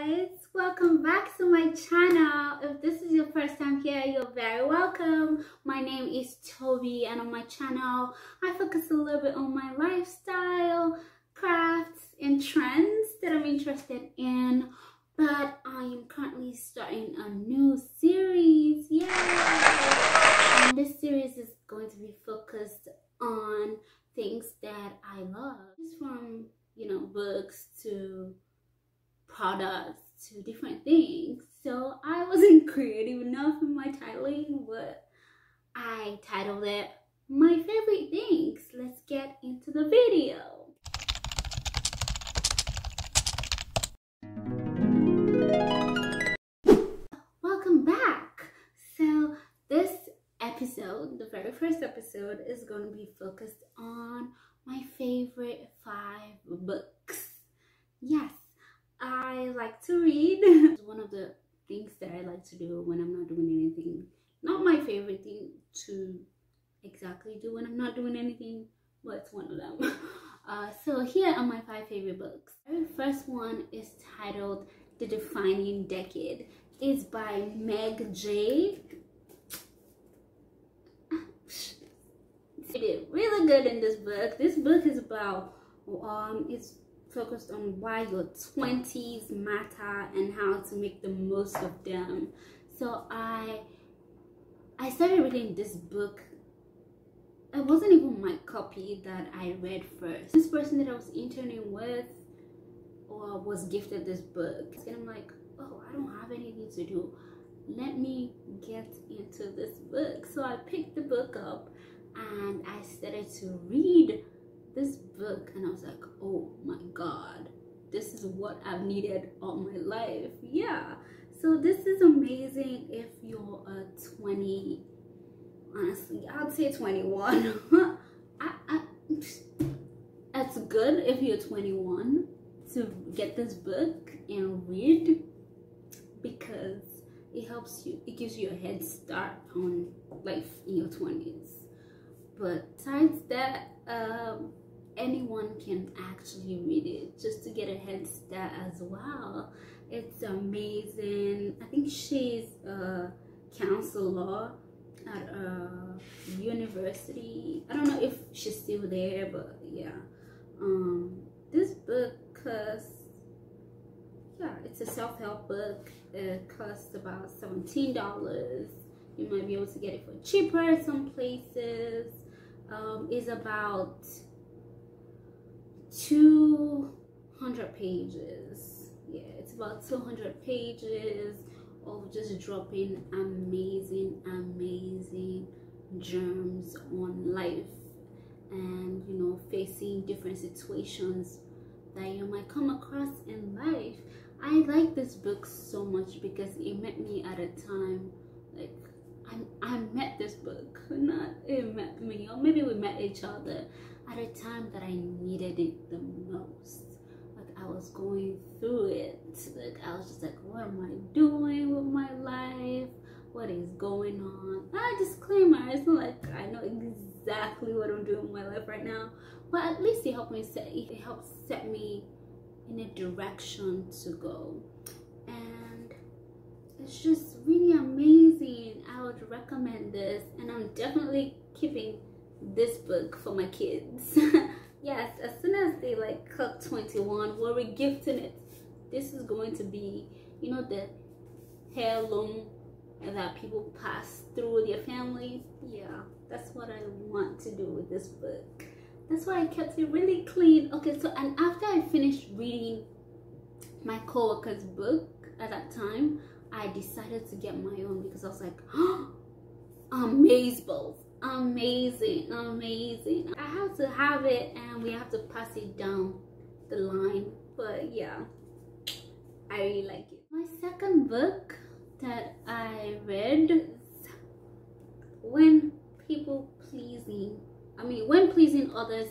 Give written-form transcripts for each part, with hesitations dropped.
guys, welcome back to my channel. If this is your first time here, you're very welcome. My name is Toby, and on my channel I focus a little bit on my lifestyle, crafts and trends that I'm interested in, but I am currently starting a new series. And this series is going to be focused on things that I love, just from books to products to different things. So I wasn't creative enough in my titling, but I titled it My Favorite Things. Let's get into the video. Welcome back. So this episode, the very first episode, is going to be focused on my favorite 5 books. Yes, I like to read. It's one of the things that I like to do when I'm not doing anything. Not my favorite thing to exactly do when I'm not doing anything, but it's one of them. So here are my 5 favorite books. The very first one is titled The Defining Decade. It's by Meg Jay. She did really good in this book. This book is about it's focused on why your 20s matter and how to make the most of them. So I started reading this book. It wasn't even my copy that I read first. This person that I was interning with was gifted this book, and I'm like, oh, I don't have anything to do, let me get into this book. So I picked the book up and I started to read this book, and I was like, oh my god, this is what I've needed all my life. Yeah, so this is amazing if you're a 20, honestly I'd say 21. It's good if you're 21 to get this book and read, because it helps you, it gives you a head start on life in your 20s. But besides that, anyone can actually read it just to get a head start as well. It's amazing. I think she's a counselor at a university. I don't know if she's still there, but yeah. This book costs, it's a self-help book. It costs about $17. You might be able to get it for cheaper at some places. It's about 200 pages. Yeah, it's about 200 pages of just dropping amazing germs on life, and facing different situations that you might come across in life. I like this book so much because it met me at a time, like I met this book, not it met me, or maybe we met each other at a time that I needed it the most. Like I was going through it. Like I was just like, what am I doing with my life? What is going on? Disclaimer, it's not like I know exactly what I'm doing with my life right now, but at least it helped set me in a direction to go. And it's just really amazing. I would recommend this, and I'm definitely keeping this book for my kids. Yes, as soon as they clock 21, we're regifting it. This is going to be, the heirloom that people pass through their family. Yeah, that's what I want to do with this book. That's why I kept it really clean. Okay, so and after I finished reading my coworker's book at that time, I decided to get my own, because I was like, oh, amazeballs, amazing. I have to have it, and we have to pass it down the line. But yeah, I really like it. My second book that I read is When Pleasing Others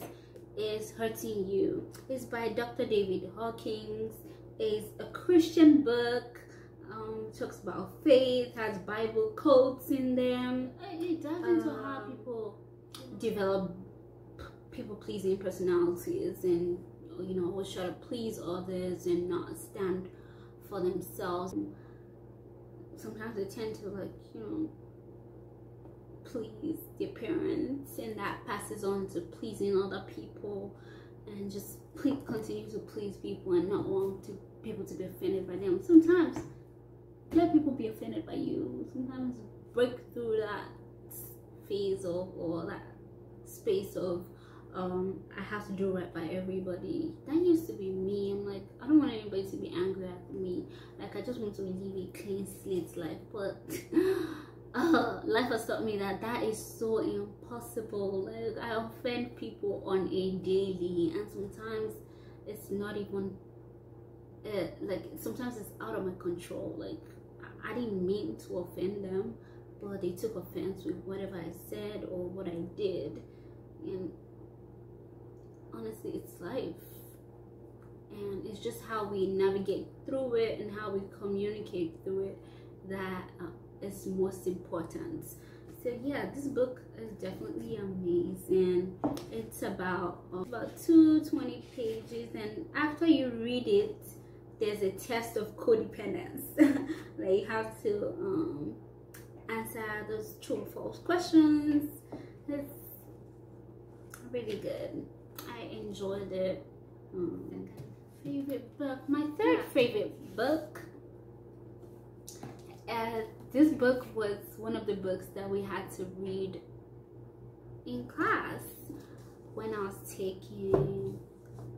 is Hurting You. It's by Dr. David Hawkins. It's a Christian book. Talks about faith, has Bible quotes in them. It dives into how people develop people-pleasing personalities, and always try to please others and not stand for themselves. Sometimes they tend to, like, you know, please their parents, and that passes on to pleasing other people, and just continue to please people and not want people to be offended by them. Sometimes let people be offended by you. Sometimes break through that phase or that space of I have to do right by everybody. That used to be me. I'm like, I don't want anybody to be angry at me. Like, I just want to live a clean slate life. But life has taught me that that is so impossible. Like, I offend people on a daily, and sometimes it's not even like, sometimes it's out of my control. Like, I didn't mean to offend them, but they took offense with whatever I said or what I did. And honestly, it's life, and it's just how we navigate through it and how we communicate through it that is most important. So yeah, this book is definitely amazing. It's about 220 pages, and after you read it, there's a test of codependence. Like, you have to answer those true or false questions. It's really good. I enjoyed it. Favorite book, my third favorite book. This book was one of the books that we had to read in class when I was taking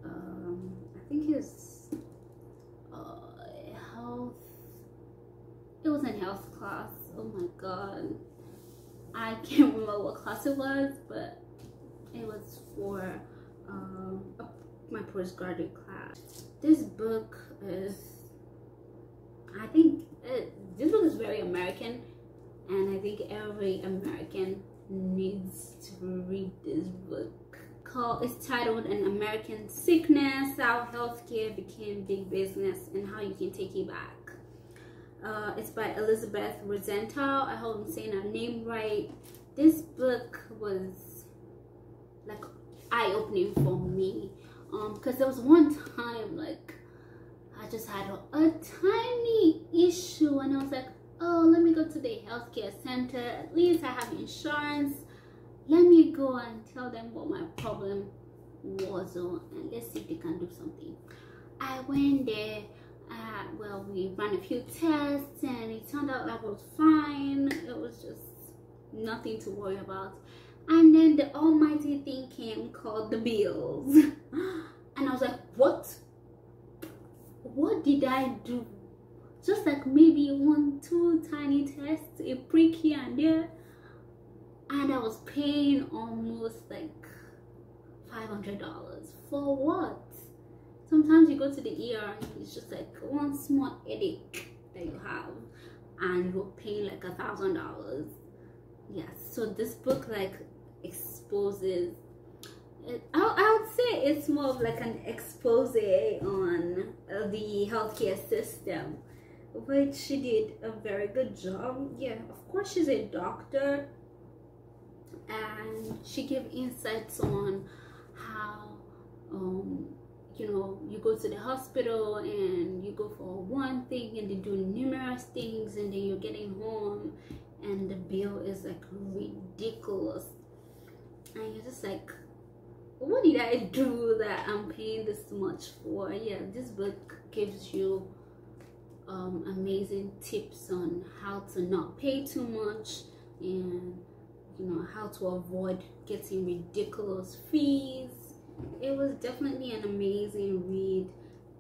I think it was health. It was in health class. Oh my god, I can't remember what class it was, but it was for my postgraduate class. This book is, I think this book is very American, and I think every American needs to read this book. It's titled An American Sickness: How Healthcare Became Big Business and How You Can Take It Back. It's by Elizabeth Rosenthal. I hope I'm saying her name right. This book was like eye-opening for me, because there was one time, like, I just had a tiny issue, and I was like, oh, let me go to the healthcare center. At least I have insurance. Let me go and tell them what my problem was, and let's see if they can do something. I went there. Well, we ran a few tests, and it turned out I was fine. It was just nothing to worry about. And then the almighty thing came called the bills. And I was like, what did I do? Just like maybe 1-2 tiny tests, a prick here and there, and I was paying almost like $500 for what? Sometimes you go to the ER and it's just like one small headache that you have, and you're paying like $1,000. Yes, so this book like exposes it. I would say it's more of like an expose on the healthcare system, which she did a very good job. Yeah, of course she's a doctor, and she gave insights on how you know, you go to the hospital and you go for one thing and they do numerous things, and then you're getting home and the bill is like ridiculous, and you're just like, what did I do that I'm paying this much for? Yeah, this book gives you amazing tips on how to not pay too much, and you know, how to avoid getting ridiculous fees. It was definitely an amazing read,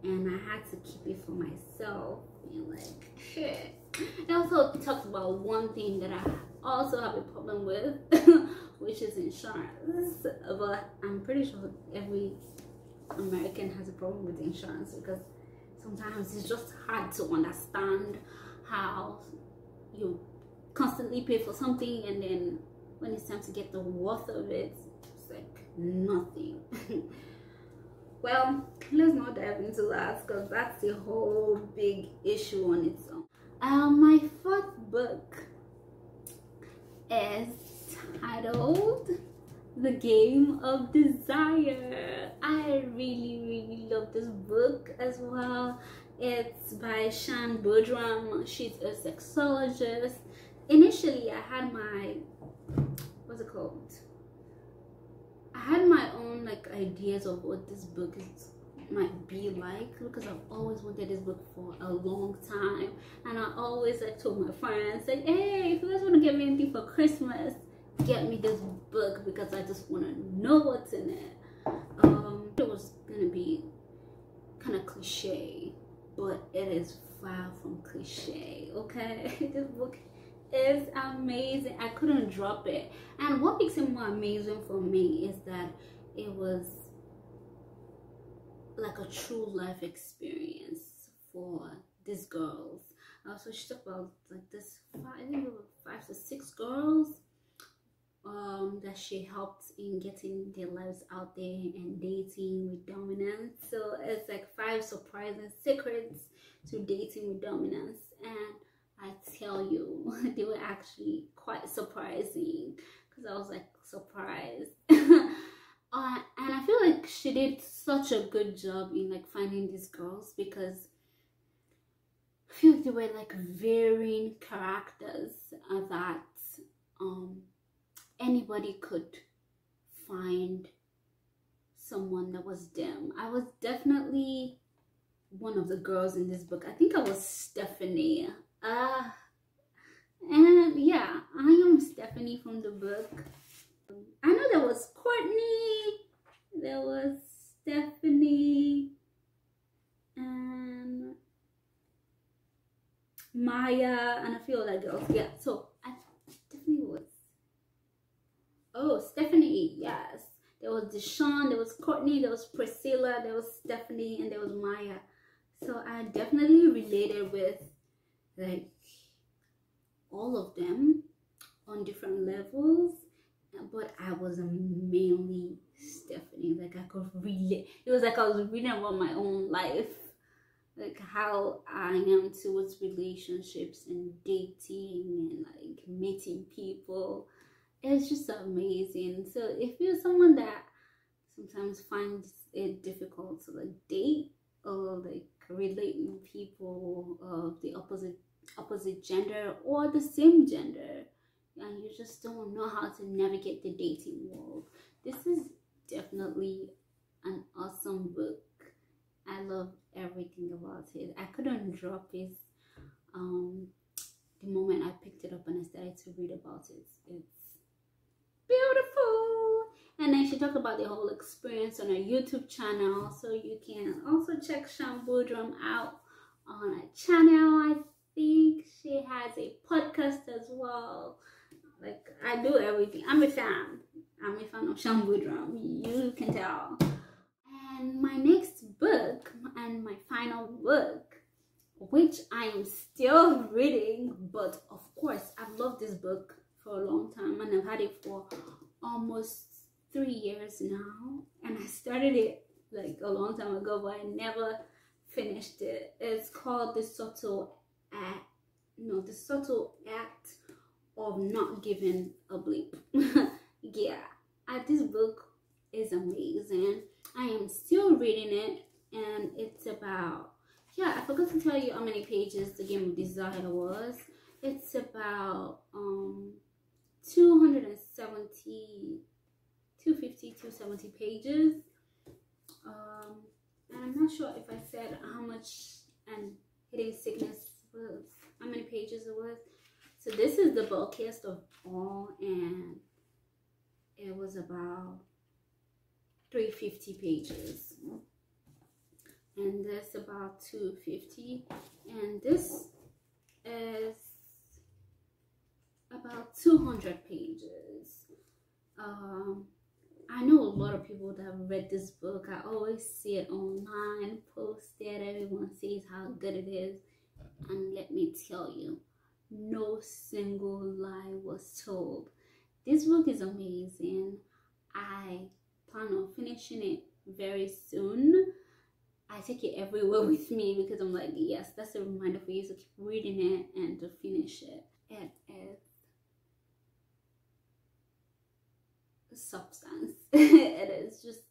and I had to keep it for myself. And like, shit. It also talks about one thing that I also have a problem with, which is insurance. But I'm pretty sure every American has a problem with insurance, because sometimes it's just hard to understand how you constantly pay for something, and then when it's time to get the worth of it, it's like nothing. Well, let's not dive into that, because that's a whole big issue on its own. My fourth book is titled The Game of Desire. I really love this book as well. It's by Shan Boodram. She's a sexologist. Initially, I had my, what's it called? I had my own like ideas of what this book might be like, because I've always wanted this book for a long time, and I always like told my friends like, hey, if you guys want to get me anything for Christmas, get me this book, because I just want to know what's in it. It was gonna be kind of cliche, but it is far from cliche. Okay. This book is amazing. I couldn't drop it. And what makes it more amazing for me is that it was like a true life experience for these girls. So she talked about like this, I think it was 5 to 6 girls that she helped in getting their lives out there and dating with dominance. So it's like 5 surprising secrets to dating with dominance, and I tell you, they were actually quite surprising, because I was like surprised. And I feel like she did such a good job in like finding these girls, because I feel like they were like varying characters that anybody could find someone that was them. I was definitely one of the girls in this book. I think I was Stephanie. And yeah, I am Stephanie from the book. I know there was Courtney, there was Stephanie, and Maya, and a few other girls. Yeah, so I definitely was. Oh, Stephanie, yes. There was Deshawn, there was Courtney, there was Priscilla, there was Stephanie, and there was Maya. So I definitely related with like all of them on different levels, but I was mainly Stephanie. Like I could relate. It was like I was reading about my own life, like how I am towards relationships and dating and like meeting people. It's just amazing. So if you're someone that sometimes finds it difficult to like date or like relate with people of the opposite gender or the same gender, and you just don't know how to navigate the dating world, this is definitely an awesome book. I love everything about it. I couldn't drop it the moment I picked it up and I started to read about it. It's beautiful. And then she talked about the whole experience on her YouTube channel, so you can also check Shan Boodram out on her channel. I think she has a podcast as well. Like, I do everything. I'm a fan of Shan Boodram, you can tell. And my next book, and my final book, which I am still reading, but of course I've loved this book for a long time, and I've had it for almost 3 years now, and I started it like a long time ago, but I never finished it. It's called The Subtle Act of Not Giving a Bleep. Yeah, this book is amazing. I am still reading it, and it's about, yeah, I forgot to tell you how many pages The Game of Desire was. It's about 270 pages. And I'm not sure if I said how much and Hidden Sickness was, how many pages it was. So this is the bulkiest of all, and it was about 350 pages, and this about 250, and this is about 200 pages. I know a lot of people that have read this book. I always see it online, posted, everyone says how good it is, and let me tell you, no single lie was told. This book is amazing. I plan on finishing it very soon. I take it everywhere with me, because I'm like, yes, that's a reminder for you to keep reading it and to finish it. It is substance. It is just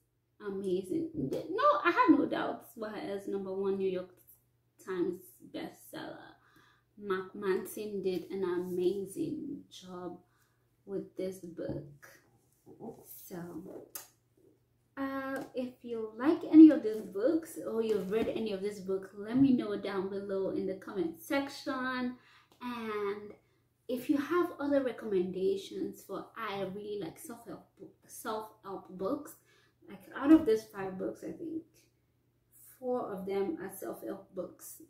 amazing. No, I have no doubts why it's #1 New York Times bestseller. Mark Manson did an amazing job with this book. So if you like any of these books or you've read any of this book, let me know down below in the comment section. And if you have other recommendations for, I really like self-help books. Like out of these 5 books, I think 4 of them are self-help books.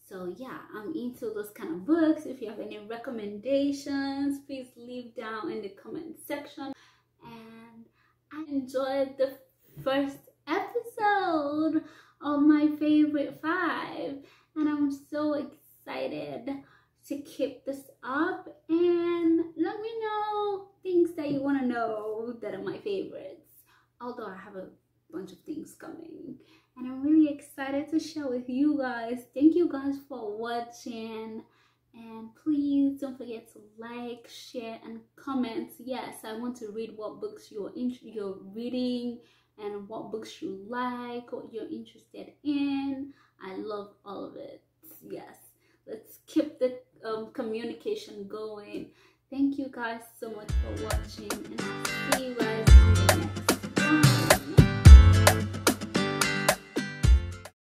So yeah, I'm into those kind of books. If you have any recommendations, please leave down in the comment section. And I enjoyed the first episode of my favorite 5, and I'm so excited to keep this up. And let me know things that you want to know that are my favorites, although I have a bunch of things coming, and I'm really excited to share with you guys. Thank you guys for watching, and please don't forget to like, share, and comment. Yes, I want to read what books you're reading and what books you like, what you're interested in. I love all of it. Yes, let's keep the communication going. Thank you guys so much for watching, and I'll see you guys on the next one.